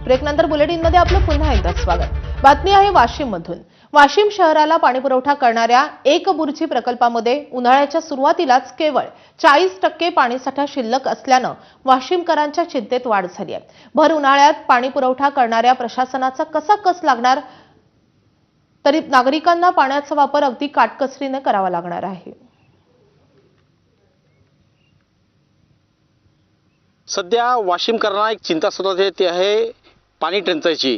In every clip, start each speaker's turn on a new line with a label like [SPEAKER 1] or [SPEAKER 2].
[SPEAKER 1] ब्रेकनंतर बुलेटिनमध्ये आपलं पुन्हा एकदा स्वागत। बातमी आहे वाशिममधून। वाशिम शहराला पाणीपुरवठा करणाऱ्या एक बुर्जी प्रकल्पामध्ये उन्हाळ्याच्या सुरुवातीलाच केवळ 40% पाणीसाठा शिल्लक असल्यानं वाशिमकरांच्या चिंतेत वाढ झाली आहे। भर उन्हाळ्यात पाणीपुरवठा करणाऱ्या प्रशासनाचा कसा कस लागणार, तरी नागरिकांना पाण्याचा वापर अगदी काटकसरीने करावा लागणार आहे।
[SPEAKER 2] सध्या वाशिमकरांना एक चिंता सतत येते आहे पाणी टंचाईची।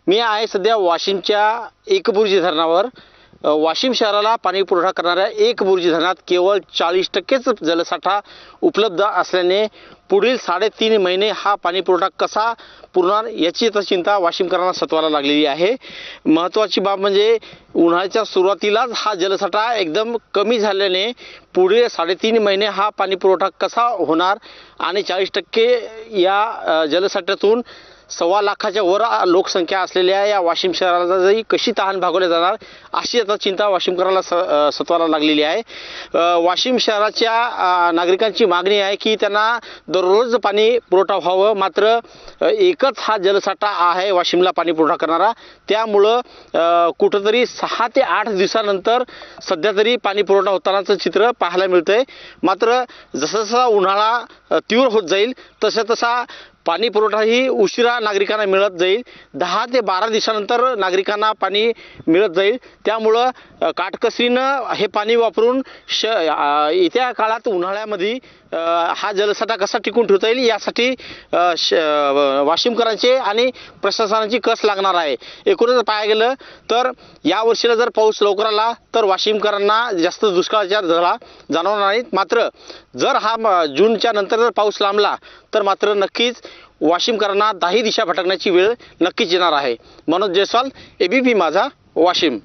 [SPEAKER 2] मी आहे सध्या वाशिमच्या एकबुर्जी धरणावर। वाशिम शहराला पाणी पुरवठा करणाऱ्या एकबुर्जी धरणात केवळ 40%च जलसाठा उपलब्ध असल्याने पुढील 3.5 महिने हा पाणी पुरवठा कसा पुरणार याची चिंता वाशिमकरांना सतवाला लागलेली आहे। महत्त्वाची बाब म्हणजे उन्हाळ्याच्या सुरुवातीलाच हा जलसाठा एकदम कमी झाल्याने पुढील 3.5 महिने हा पाणी पुरवठा कसा होणार आणि 40% या जलसाठ्यातून 1.25 लाखाच्या वर लोकसंख्या असलेल्या या वाशिम शहराला कशी तहान भागवली जाणार अशी आता चिंता वाशिमकराला सतवाला लागलेली आहे। वाशिम शहराच्या नागरिकांची मागणी आहे की त्यांना दररोज पाणी पुरवठा व्हावं, मात्र एकच हा जलसाठा आहे वाशिमला पाणी पुरवठा करणारा। त्यामुळं कुठंतरी 6 ते 8 दिवसानंतर सध्या तरी पाणी पुरवठा होतानाचं चित्र पाहायला मिळतंय। मात्र जसा उन्हाळा तीव्र होत जाईल तसा पाणी पुरवठा ही उशिरा नागरिकांना मिळत जाईल। 10 ते 12 दिवसानंतर नागरिकांना पाणी मिळत जाईल। त्यामुळं काटकसरीनं हे पाणी वापरून येत्या काळात उन्हाळ्यामध्ये हा जलसाठा कसा टिकून ठेवता येईल यासाठी वाशिमकरांचे आणि प्रशासनाची कस लागणार आहे। एकूणच पाहायला गेलं तर या वर्षीला जर पाऊस लवकर आला तर वाशिमकरांना जास्त दुष्काळाच्या झळा जाणवणार नाहीत। मात्र जर हा जूनच्या नंतर जर पाऊस लांबला तर मात्र नक्कीच वाशिमकरांना दाही दिशा भटकण्याची वेळ नक्कीच येणार आहे। मनोज जयस्वाल, एबीपी माझा, वाशिम।